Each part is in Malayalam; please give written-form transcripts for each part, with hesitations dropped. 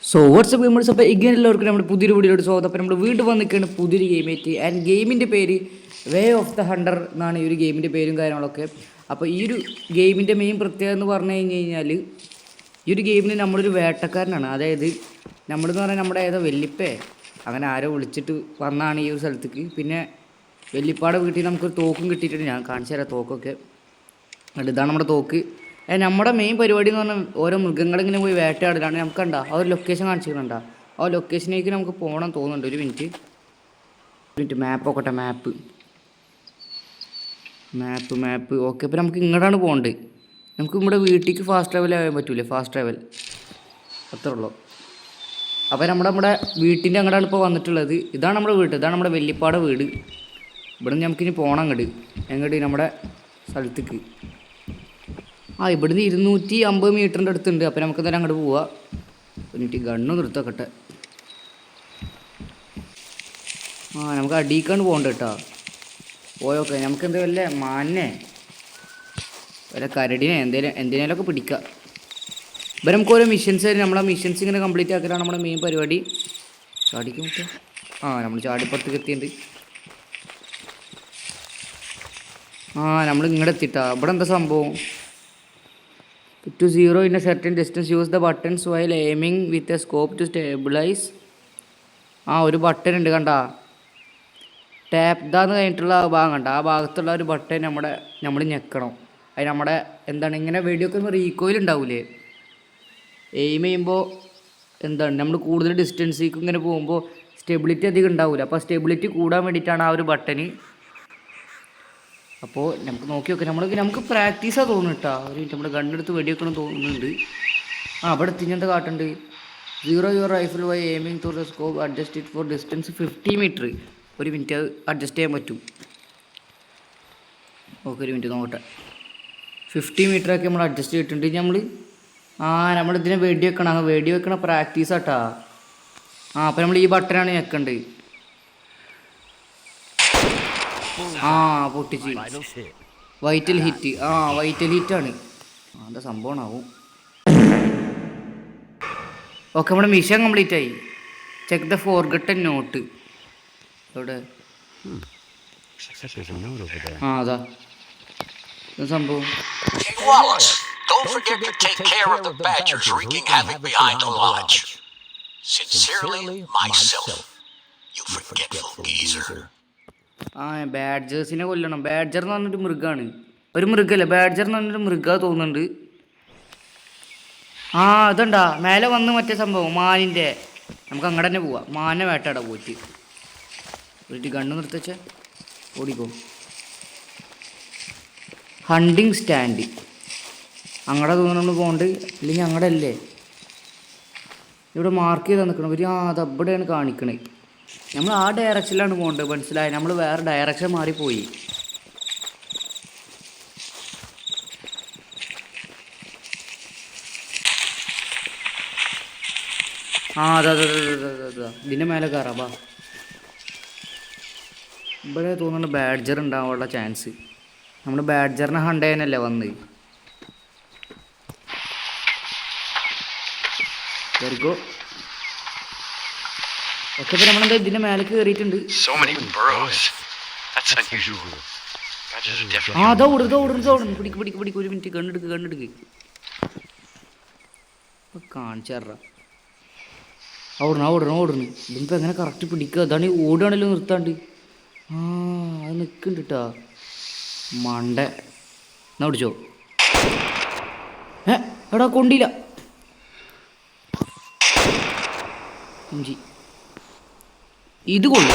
So WhatsApp gamers. അപ്പോൾ ഇങ്ങനെ എല്ലാവർക്കും നമ്മുടെ പുതിയൊരു വീഡിയോയുടെ സ്വാഗതം. അപ്പോൾ നമ്മൾ വീണ്ടും വന്നിരിക്കുകയാണ് പുതിയൊരു ഗെയിമേറ്റ്. ആൻഡ് ഗെയിമിൻ്റെ പേര് വേ ഓഫ് ദ ഹണ്ടർ എന്നാണ് ഈ ഒരു ഗെയിമിൻ്റെ പേരും കാര്യങ്ങളൊക്കെ. അപ്പോൾ ഈ ഒരു ഗെയിമിൻ്റെ മെയിൻ പ്രത്യേകത എന്ന് പറഞ്ഞു കഴിഞ്ഞാൽ ഈ ഒരു ഗെയിമിന് നമ്മളൊരു വേട്ടക്കാരനാണ്. അതായത് നമ്മളെന്ന് പറഞ്ഞാൽ നമ്മുടെ ഏതോ വെല്ലിപ്പേ അങ്ങനെ ആരോ വിളിച്ചിട്ട് വന്നാണ് ഈ ഒരു സ്ഥലത്തേക്ക്. പിന്നെ വെല്ലിപ്പാടെ വീട്ടിൽ നമുക്കൊരു തോക്കും കിട്ടിയിട്ടുണ്ട്. ഞാൻ കാണിച്ചു തരാം തോക്കൊക്കെ. എന്നിട്ട് ഇതാണ് നമ്മുടെ തോക്ക്. നമ്മുടെ മെയിൻ പരിപാടി എന്ന് പറഞ്ഞാൽ ഓരോ മൃഗങ്ങളിങ്ങനെ പോയി വേട്ടയാടലാണ്. നമുക്ക് കണ്ട ആ ഒരു ലൊക്കേഷൻ കാണിച്ചിട്ടുണ്ടാ. ആ ലൊക്കേഷനിലേക്ക് നമുക്ക് പോകണം തോന്നുന്നുണ്ട്. ഒരു മിനിറ്റ് മാപ്പ് നോക്കട്ടെ. മാപ്പ് ഓക്കെ. അപ്പോൾ നമുക്ക് ഇങ്ങോട്ടാണ് പോകേണ്ടത്. നമുക്ക് നമ്മുടെ വീട്ടിലേക്ക് ഫാസ്റ്റ് ട്രാവൽ ആകാൻ പറ്റൂലേ? ഫാസ്റ്റ് ട്രാവൽ അത്രേ ഉള്ളൂ. അപ്പോൾ നമ്മുടെ വീട്ടിൻ്റെ അങ്ങോട്ടാണ് ഇപ്പോൾ വന്നിട്ടുള്ളത്. ഇതാണ് നമ്മുടെ വീട്. ഇതാണ് നമ്മുടെ വെല്ലിപ്പാടെ വീട്. ഇവിടെ നിന്ന് നമുക്കിനി പോകണം എങ്ങോട്ട് നമ്മുടെ സ്ഥലത്തേക്ക്. ഇവിടുന്ന് 250 മീറ്ററിൻ്റെ അടുത്തുണ്ട്. അപ്പോൾ നമുക്ക് തന്നെ അങ്ങോട്ട് പോവാം. എന്നിട്ട് ഗണ്ണ് നിർത്തക്കട്ടെ. നമുക്ക് അടിയിക്കാണ്ട് പോകണ്ട കേട്ടോ. പോയോക്കെ നമുക്ക് എന്താ വല്ല മാനെ വല്ല കരടിനെ എന്തിനേലൊക്കെ പിടിക്കാം. ഇപ്പം നമുക്ക് ഓരോ മിഷൻസ് ആയിരുന്നു. നമ്മളെ മിഷൻസ് ഇങ്ങനെ കംപ്ലീറ്റ് ആക്കലാണ് നമ്മുടെ മെയിൻ പരിപാടി. ചാടിക്കും നമ്മൾ ചാടിപ്പുറത്തേക്ക് എത്തിയിട്ടുണ്ട്. നമ്മൾ ഇങ്ങോട്ട് എത്തിയിട്ടാ. ഇവിടെ എന്താ സംഭവം? to zero in a certain distance use the buttons while aiming with a scope to stabilize. ഒരു ബട്ടൺ ഉണ്ട് കണ്ട. ടാപ്പ് ഇതാന്ന് കഴിഞ്ഞിട്ടുള്ള ഭാഗം കണ്ട. ആ ഭാഗത്തുള്ള ഒരു ബട്ടൺ നമ്മൾ ഞെക്കണം. അത് നമ്മുടെ എന്താണ് ഇങ്ങനെ വെടിയൊക്കെ റീകോയിൽ ഉണ്ടാവില്ലേ? എയിം ചെയ്യുമ്പോൾ എന്താണ് നമ്മൾ കൂടുതൽ ഡിസ്റ്റൻസിലേക്ക് ഇങ്ങനെ പോകുമ്പോൾ സ്റ്റെബിലിറ്റി അധികം ഉണ്ടാവില്ല. അപ്പോൾ സ്റ്റെബിലിറ്റി കൂടാൻ വേണ്ടിയിട്ടാണ് ആ ഒരു ബട്ടന്. അപ്പോൾ നമുക്ക് നോക്കി നോക്കാം. നമുക്ക് പ്രാക്ടീസാണ് തോന്നുന്നു കേട്ടോ. ഒരു നമ്മുടെ ഗണ്ണെടുത്ത് വെടിവെക്കണം തോന്നുന്നുണ്ട്. അവിടെ എത്തിഞ്ഞെന്താ കാട്ടുണ്ട്? Zero your rifle by aiming through the scope adjust it for distance 50 metre. ഒരു മിനിറ്റ് അത് അഡ്ജസ്റ്റ് ചെയ്യാൻ പറ്റും. ഓക്കെ ഒരു മിനിറ്റ് നോക്കട്ടെ. 50 മീറ്ററൊക്കെ നമ്മൾ അഡ്ജസ്റ്റ് ചെയ്തിട്ടുണ്ട്. നമ്മളിതിനെ വെടിവെക്കണ പ്രാക്ടീസാട്ടാ. അപ്പോൾ നമ്മൾ ഈ ബട്ടനാണ് ഞെക്കേണ്ടത്. പൊട്ടിച്ച് വൈറ്റൽ ഹിറ്റ്. വൈറ്റൽ ഹിറ്റാണ്. എന്താ സംഭവമാവും. ഓക്കെ നമ്മുടെ മിഷൻ കംപ്ലീറ്റ് ആയി. Check the forgotten note. എവിടെ? അതാ സംഭവം. Don't forget to take care of the badgers wreaking havoc behind the lodge. Sincerely, myself. You forgetful geezer. ബാഡ്ജേഴ്സിനെ കൊല്ലണം. ബാഡ്ജർ എന്ന് പറഞ്ഞൊരു മൃഗമാണ്. ഒരു മൃഗമല്ലേ ബാഡ്ജർ എന്ന് പറഞ്ഞൊരു മൃഗം തോന്നുന്നുണ്ട്. അതുണ്ടാ മേലെ വന്ന് മറ്റേ സംഭവം മാനിൻ്റെ. നമുക്ക് അങ്ങോട്ട് തന്നെ പോവാം. മാനെ വേട്ടാടാ പോയിട്ട്. ഒരു ഗണ്ണ് നിർത്തച്ചേ ഓടിക്കോ. ഹണ്ടിങ് സ്റ്റാൻഡ് അങ്ങടെ തോന്നുന്നു നമ്മൾ പോകണ്ട്. ഇല്ലെങ്കിൽ അങ്ങടെ അല്ലേ ഇവിടെ മാർക്ക് ചെയ്താൽ നിൽക്കണം. അത് അവിടെയാണ് കാണിക്കണേ. നമ്മൾ ആ ഡയറക്ഷനിലാണ് പോകേണ്ടത്. മനസ്സിലായി? നമ്മൾ വേറെ ഡയറക്ഷൻ മാറിപ്പോയി. അതാ ഇതിൻ്റെ മേലെ കയറാം. ഇവിടെ തോന്നുന്നുണ്ട് ബാഡ്ജർ ഉണ്ടാവാനുള്ള ചാൻസ്. നമ്മൾ ബാഡ്ജറിനെ ഹണ്ട് ചെയ്യാനല്ലേ വന്ന്. കയറിക്കോ. ഒക്കെ ഇപ്പം നമ്മളെന്താ ഇതിൻ്റെ മേലെ കയറിയിട്ടുണ്ട്. അതാ ഓടുന്നു. പിടിക്ക്. ഒരു മിനിറ്റ് കണ്ണെടുക്ക്. ഇപ്പം കാണിച്ചു തരാം. ഓടുന്നു. ഇതിപ്പോൾ എങ്ങനെ കറക്റ്റ് പിടിക്കുക? അതാണ് ഈ ഓടുകയാണല്ലോ നിർത്താണ്ട്. അത് നിൽക്കുന്നുണ്ട് കേട്ടോ. മണ്ട എന്നാ പിടിച്ചോ. എടാ കൊണ്ടില്ല. ഇത് കൊള്ളു.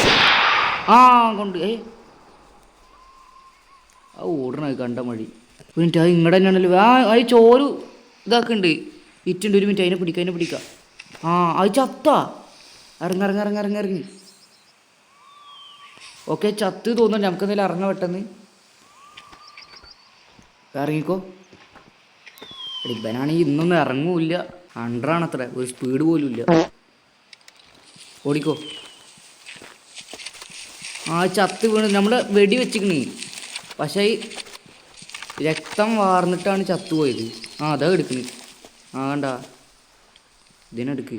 കൊണ്ട് ഓടണ കണ്ട മഴി. ഒരു മിനിറ്റ് അത് ഇങ്ങടെ തന്നെയാണല്ലോ. അത് ചോറ് ഇതാക്കുന്നുണ്ട്. ഇറ്റുണ്ട്. ഒരു മിനിറ്റ് അതിനെ പിടിക്കാം. അത് ചത്താ. ഇറങ്ങി. ഓക്കെ ചത്ത് തോന്നുന്നുണ്ട്. നമുക്ക് എന്തെങ്കിലും ഇറങ്ങാൻ പെട്ടെന്ന്. ഇറങ്ങിക്കോ. ഇവനാണെങ്കിൽ ഇന്നൊന്നും ഇറങ്ങൂല്ല. അണ്ടറാണത്ര. ഒരു സ്പീഡ് പോലും ഇല്ല. ഓടിക്കോ. ചത്ത് വീണ് നമ്മൾ വെടി വെച്ചിക്കണേ. പക്ഷേ രക്തം വാർന്നിട്ടാണ് ചത്തുപോയത്. അതാ എടുക്കണ്. കണ്ട ഇതിനെടുക്ക്.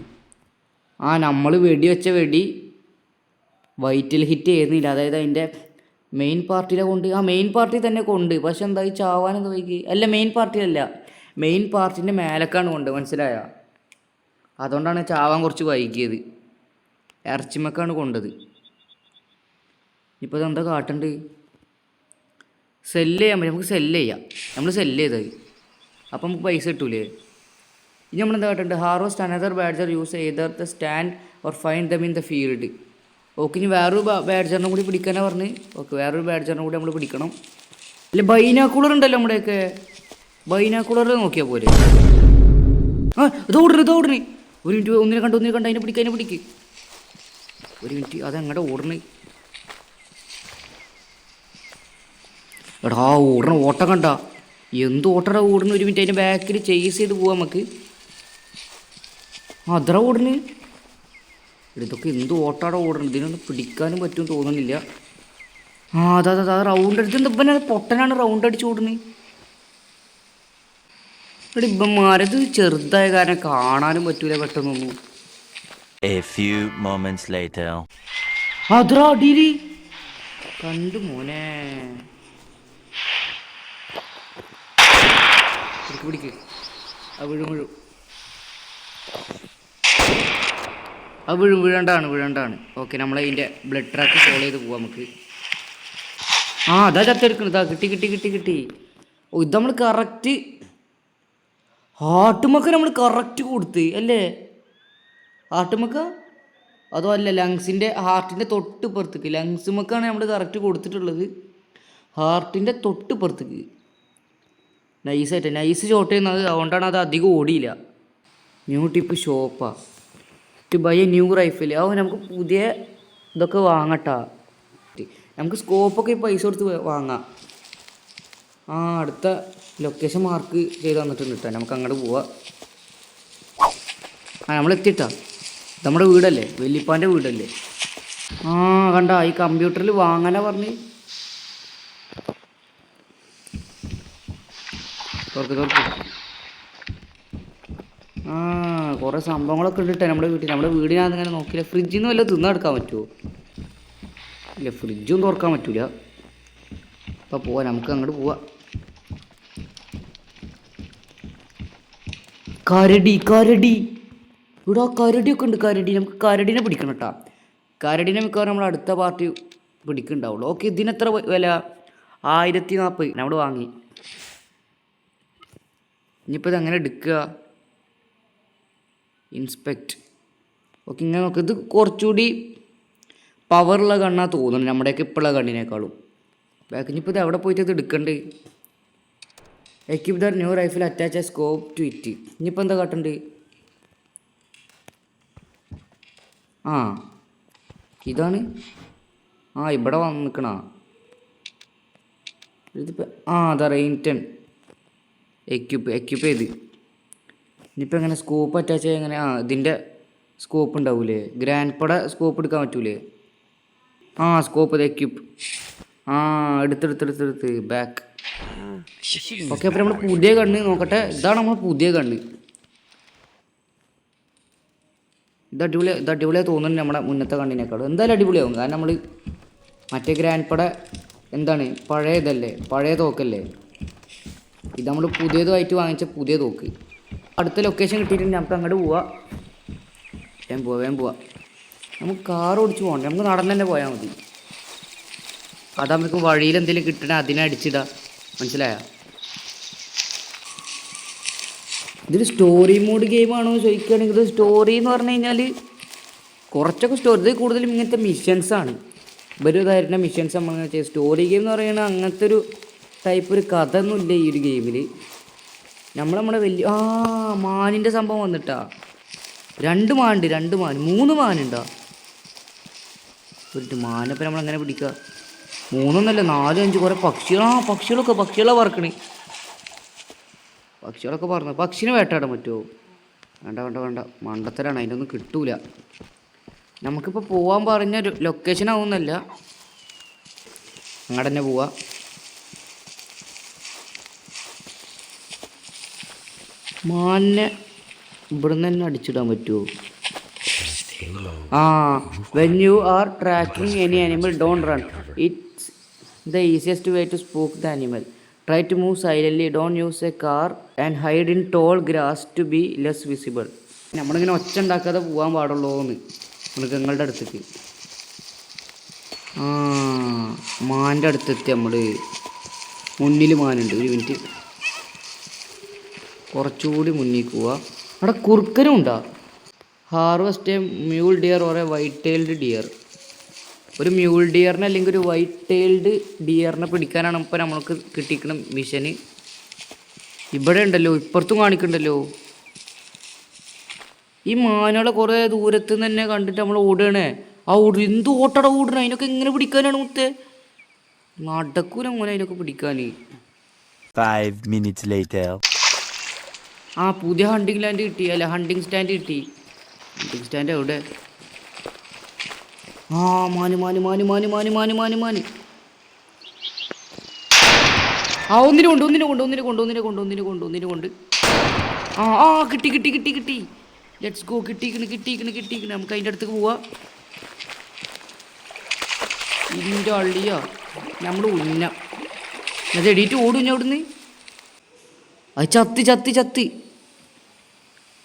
ആ നമ്മൾ വെടി വെച്ച വെടി വൈറ്റിൽ ഹിറ്റ് ചെയ്യുന്നില്ല. അതായത് അതിൻ്റെ മെയിൻ പാർട്ടിയിലെ കൊണ്ട് ആ മെയിൻ പാർട്ടി തന്നെ കൊണ്ട്, പക്ഷെ എന്തായി ചാവാനെന്ത് വൈകി? അല്ല മെയിൻ പാർട്ടിയല്ല, മെയിൻ പാർട്ടിൻ്റെ മേലക്കാണ് കൊണ്ട്, മനസ്സിലായോ? അതുകൊണ്ടാണ് ചാവാൻ കുറച്ച് വൈകിയത്. ഇറച്ചിമക്കാണ് കൊണ്ടത്. ഇപ്പോൾ ഇതെന്താ കാട്ടണ്ട്? സെല്ല് ചെയ്യാൻ പറ്റും. നമുക്ക് സെല്ല് ചെയ്യാം. നമ്മൾ സെല്ല് ചെയ്തത് അപ്പം നമുക്ക് പൈസ കിട്ടൂലേ? ഇനി നമ്മളെന്താ കാട്ടേണ്ടത്? Harvest another badger use either the stand or find them in the field. Okay, ഇനി വേറൊരു ബാഡ്ജറിനെ കൂടി പിടിക്കാനാണ് പറഞ്ഞ്. ഓക്കെ, വേറൊരു ബാഡ്ജറിനെ കൂടി നമ്മൾ പിടിക്കണം. അല്ല ബൈനാക്കുളർ ഉണ്ടല്ലോ നമ്മുടെയൊക്കെ. ബൈനാക്കുളർ നോക്കിയാൽ പോരെ? ആ ഇത് ഓടണേ. ഒരു മിനിറ്റ്, ഒന്നിനെ കണ്ട് അതിനെ പിടിക്ക്. ഒരു മിനിറ്റ്, അതെങ്ങടെ ഓടണേ? എടാ ഓടണ ഓട്ടം കണ്ട, എന്ത് ഓട്ടടാ ഓടണ. ഒരു മിനിറ്റ്, അതിൻ്റെ ബാക്കിൽ ചേസ് ചെയ്ത് പോവാം നമുക്ക്. അതറ ഓടണ്. ഇതൊക്കെ എന്ത് ഓട്ടാടാ ഓടണം. ഇതിനൊന്നും പിടിക്കാനും പറ്റുമെന്ന് തോന്നുന്നില്ല. ആ അതാ റൗണ്ട് അടിച്ച് ഇപ്പം പൊട്ടനാണ് റൗണ്ട് അടിച്ച് ഓടുന്നത്. ഇവിടെ ഇപ്പന്മാരത് ചെറുതായ കാരണം കാണാനും പറ്റൂല പെട്ടെന്നൊന്നും. അതറാ അടിയില് കണ്ടു മോനെ. പിടിക്ക് ആ വീഴും. അത് വീഴണ്ടാണ്. ഓക്കെ, നമ്മളതിൻ്റെ ബ്ലഡ് ട്രാക്ക് ഫോളോ ചെയ്ത് പോവാം നമുക്ക്. ആ അതാ ചത്തെടുക്കണം. ഇതാ കിട്ടി. ഓ ഇത് നമ്മൾ കറക്റ്റ് ഹാർട്ടുമൊക്കെ നമ്മൾ കറക്റ്റ് കൊടുത്ത് അല്ലേ? ഹാർട്ടുമൊക്കെ അതോ അല്ല, ലങ്സിൻ്റെ ഹാർട്ടിൻ്റെ തൊട്ട് പുറത്തേക്ക്. ലങ്സുമൊക്കെയാണ് നമ്മൾ കറക്റ്റ് കൊടുത്തിട്ടുള്ളത്. ഹാർട്ടിൻ്റെ തൊട്ട് പുറത്തേക്ക് നൈസ് ഷോട്ട് ചെയ്യുന്നത്. അതുകൊണ്ടാണ് അത് അധികം ഓടിയില്ല. New tip shop to buy a new rifle. നമുക്ക് പുതിയ ഇതൊക്കെ വാങ്ങട്ടാ. നമുക്ക് സ്കോപ്പൊക്കെ പൈസ കൊടുത്ത് വാങ്ങാം. ആ അടുത്ത ലൊക്കേഷൻ മാർക്ക് ചെയ്ത് തന്നിട്ടുണ്ട് കേട്ടോ. നമുക്ക് അങ്ങോട്ട് പോവാം. ആ നമ്മളെത്തിയിട്ടാ. നമ്മുടെ വീടല്ലേ, വല്യപ്പാൻ്റെ വീടല്ലേ. ആ കണ്ട, ഈ കമ്പ്യൂട്ടറിൽ വാങ്ങാനാ പറഞ്ഞ്. തുറക്ക്. ആ കുറേ സംഭവങ്ങളൊക്കെ ഉണ്ട് നമ്മുടെ വീട്ടിൽ. നമ്മുടെ വീടിനകത്ത് ഇങ്ങനെ നോക്കിയില്ല. ഫ്രിഡ്ജിൽ നിന്ന് വല്ലതും തിന്നെടുക്കാൻ പറ്റുമോ? ഇല്ല, ഫ്രിഡ്ജും തുറക്കാൻ പറ്റൂല. അപ്പോൾ പോവാം, നമുക്ക് അങ്ങോട്ട് പോവാം. കരടി ഇവിടെ കരടിയൊക്കെ ഉണ്ട്. നമുക്ക് കരടിനെ പിടിക്കണം കേട്ടോ. കരടിനെ മിക്കവാറും നമ്മൾ അടുത്ത പാർട്ടി പിടിക്കുന്നുണ്ടാവുള്ളൂ. ഓക്കെ, ഇതിനെത്ര വില? 1040 നമ്മൾ വാങ്ങി. ഇനിയിപ്പോൾ ഇതെങ്ങനെ എടുക്കുക? ഇൻസ്പെക്റ്റ്. ഓക്കെ, ഇങ്ങനെ നോക്കുക. ഇത് കുറച്ചുകൂടി പവറുള്ള കണ്ണാണ് തോന്നുന്നത് നമ്മുടെയൊക്കെ ഇപ്പോഴുള്ള കണ്ണിനേക്കാളും. ബാക്ക് ഇനിയിപ്പോൾ ഇത് എവിടെ പോയിട്ട് ഇത് എടുക്കണ്ടേ? Equip the new rifle attach a scope to it. ഇനിയിപ്പോൾ എന്താ കാട്ടണ്ട്? ആ ഇതാണ്. ആ ഇവിടെ വന്ന് നിൽക്കണ ഇതിപ്പോൾ. ആ അതാ റെയിൻറ്റൺ എക്യുപ്പ് ചെയ്ത്. ഇനിയിപ്പോൾ എങ്ങനെ സ്കോപ്പ് അറ്റാച്ച് ചെയ്യാൻ എങ്ങനെ? ആ ഇതിൻ്റെ സ്കോപ്പ് ഉണ്ടാവൂലേ? ഗ്രാൻഡ്പയുടെ സ്കോപ്പ് എടുക്കാൻ പറ്റൂലേ? ആ സ്കോപ്പ് എക്യുപ്പ്. ആ എടുത്ത് ബാക്ക്. ഓക്കെ, അപ്പോൾ നമ്മൾ പുതിയ കണ്ണ് നോക്കട്ടെ. ഇതാണ് നമ്മൾ പുതിയ കണ്ണ്. ഇത് അടിപൊളിയായി തോന്നുന്നുണ്ട് നമ്മുടെ മുന്നത്തെ കണ്ണിനേക്കാളും. എന്തായാലും അടിപൊളിയാവും. കാരണം നമ്മൾ മറ്റേ ഗ്രാൻഡ്പയുടെ എന്താണ് പഴയ തോക്കല്ലേ. ഇത് നമ്മൾ പുതിയതുമായിട്ട് വാങ്ങിച്ച പുതിയ തോക്ക്. അടുത്ത ലൊക്കേഷൻ കിട്ടിയിട്ടുണ്ട്. നമുക്ക് അങ്ങോട്ട് പോവാം. വേഗം പോവാം. നമുക്ക് കാർ ഓടിച്ച് പോകണ്ട, നമുക്ക് നടന്നു തന്നെ പോയാൽ മതി. അതാ നമുക്ക് വഴിയിൽ എന്തെങ്കിലും കിട്ടണേ അതിനെ അടിച്ചിടാം. മനസ്സിലായോ? ഇതൊരു സ്റ്റോറി മോഡ് ഗെയിമാണോ ചോദിക്കുകയാണെങ്കിൽ, ഇത് സ്റ്റോറി എന്ന് പറഞ്ഞു കഴിഞ്ഞാൽ കുറച്ചൊക്കെ സ്റ്റോറി. ഇത് കൂടുതലും ഇങ്ങനത്തെ മിഷൻസാണ്. ഇവരുതായിരുന്ന മിഷൻസ് നമ്മളിങ്ങനെ ചെയ്യും. സ്റ്റോറി ഗെയിം എന്ന് പറയുന്നത് അങ്ങനത്തെ ഒരു ടൈപ്പ് ഒരു കഥ ഒന്നുമില്ല ഈ ഒരു ഗെയിമിൽ. നമ്മുടെ വലിയ മാനിൻ്റെ സംഭവം വന്നിട്ടാ. 2 മാൻ 3 മാനുണ്ടോ? ഒരു മാനപ്പം നമ്മളെങ്ങനെ പിടിക്കുക? 3 4 5 കുറേ പക്ഷികളൊക്കെ പറക്കണേ. പക്ഷികളൊക്കെ പറന്നു. പക്ഷിനെ വേട്ടാടാൻ പറ്റുമോ? വേണ്ട മണ്ടത്തരാണ്. അതിൻ്റെ ഒന്നും കിട്ടൂല. നമുക്കിപ്പോൾ പോകാൻ പറഞ്ഞ ലൊക്കേഷൻ ആവുന്നല്ല, അങ്ങോട്ട് തന്നെ പോവാം. മാനിനെ ഇവിടുന്ന് തന്നെ അടിച്ചിടാൻ പറ്റുമോ? ആ, when you are tracking any animal don't run, it's the easiest way to spook the animal. Try to move silently, don't use a car and hide in tall grass to be less visible. നമ്മളിങ്ങനെ ഒച്ച ഉണ്ടാക്കാതെ പോകാൻ പാടുള്ളൂന്ന് മൃഗങ്ങളുടെ അടുത്തേക്ക്. ആ, മാൻ്റെ അടുത്തെത്തി നമ്മൾ. മുന്നിൽ മാനുണ്ട്. ഒരു മിനിറ്റ്, കുറച്ചുകൂടി മുന്നിൽ പോവാ. അവിടെ കുറുക്കനും ഉണ്ടാ. Harvest A mule dear or A white tailed dear. ഒരു മ്യൂൾ ഡിയറിനെ അല്ലെങ്കിൽ ഒരു വൈറ്റ് ടൈൽഡ് ഡിയറിനെ പിടിക്കാനാണ് ഇപ്പോൾ നമ്മൾക്ക് കിട്ടിയിരിക്കുന്ന മിഷന്. ഇവിടെ ഉണ്ടല്ലോ, ഇപ്പുറത്തും കാണിക്കണ്ടല്ലോ. ഈ മാനുകളെ കുറേ ദൂരത്ത് നിന്ന് തന്നെ കണ്ടിട്ട് നമ്മൾ ഓടുകയാണേ. ആ ഓടും എന്ത് ഓട്ടട ഓടണം. അതിനൊക്കെ എങ്ങനെ പിടിക്കാനാണ് മുത്തേ? നടക്കൂല മോനെ അതിനൊക്കെ പിടിക്കാൻ. 5 minutes later. ആ, പുതിയ ഹണ്ടിങ് ലാൻഡ് കിട്ടി. അല്ല, ഹണ്ടിങ് സ്റ്റാൻഡ് കിട്ടി. ഹണ്ടിങ് സ്റ്റാൻഡ് എവിടെ? ആ, മാന് മാന് മാന് മാന് മാന് മാന് മാന് മാന്. ആ, ഒന്നിനെ കൊണ്ട്. ആ ആ, കിട്ടി. Let's go. കിട്ടിക്കണ്. നമുക്ക് അതിൻ്റെ അടുത്തേക്ക് പോവാ. ഇതിൻ്റെ അള്ളിയാ നമ്മൾ ഉന്നം. അത് എടീറ്റ് ഓടും അവിടുന്ന്. അത് ചത്ത്.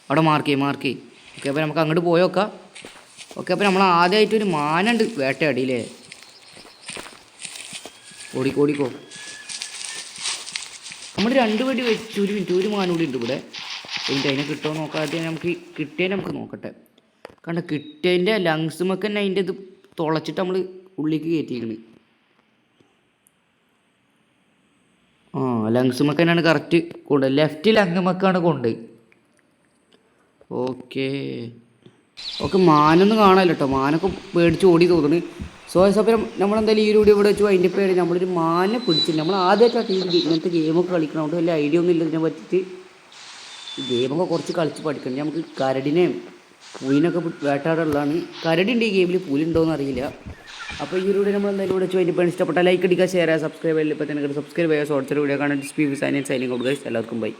അവിടെ മാർക്ക് ചെയ്യ്. ഓക്കെ, അപ്പോൾ നമുക്ക് അങ്ങോട്ട് പോയോക്കാം. ഓക്കെ, അപ്പോൾ നമ്മൾ ആദ്യമായിട്ടൊരു മാനുണ്ട് വേട്ടയാടിയില്ലേ. ഓടിക്കോ. നമ്മൾ 2 വെടി വെച്ച്. ഒരു മിനിറ്റ്, ഒരു മാനൂടി ഉണ്ട് ഇവിടെ. എന്നിട്ട് അതിനെ കിട്ടുമോ നോക്കാതെ നമുക്ക് നോക്കട്ടെ. കണ്ട, കിട്ടിയതിൻ്റെ ലങ്സുമൊക്കെ തന്നെ അതിൻ്റെ ഇത് തുളച്ചിട്ട് നമ്മൾ ഉള്ളിലേക്ക് കയറ്റിയിരിക്കണ്. ആ, ലങ്സുമൊക്കെ തന്നെയാണ് കറക്റ്റ് കൊണ്ട്. ലെഫ്റ്റ് ലങ്ങുമൊക്കെയാണ് കൊണ്ട്. ഓക്കെ, മാനൊന്നും കാണാമല്ലോ കേട്ടോ. മാനൊക്കെ പേടിച്ച് ഓടി തോന്നുന്നു. അപ്പം നമ്മളെന്തായാലും ഈ ഒരു വീഡിയോ ഇവിടെ വെച്ച് അതിൻ്റെ പേര് നമ്മളൊരു മാനെ പിടിച്ചില്ല. നമ്മൾ ആദ്യമായിട്ടാണ് ഇങ്ങനത്തെ ഗെയിമൊക്കെ കളിക്കണം. അതുകൊണ്ട് വലിയ ഐഡിയ ഒന്നും ഇല്ല ഇതിനെ പറ്റിയിട്ട്. ഈ ഗെയിമൊക്കെ കുറച്ച് കളിച്ച് പഠിക്കണം. നമുക്ക് കരടിനെയും പുലിനൊക്കെ വേട്ടാടുള്ളതാണ്. കരടിൻ്റെ ഈ ഗെയിമിൽ പുലിയുണ്ടോയെന്ന് അറിയില്ല. അപ്പോൾ ഈ ഒരു വീഡിയോ നമ്മൾ എന്തായാലും ഇവിടെ വെച്ച് അതിൻ്റെ പേര് ഇഷ്ടപ്പെട്ട ലൈക്ക് അടിക്കുക, ഷെയർ ചെയ്യുക, സബ്സ്ക്രൈബ് ചെയ്യുക. ഇപ്പോൾ തന്നെ സബ്സ്ക്രൈബ് ചെയ്യുക. ഷോർട്സ് വീഡിയോ കാണാൻ സ്പീഡ് സൈനിങ് ഔട്ട് ഗൈസ്. എല്ലാവർക്കും ബൈ.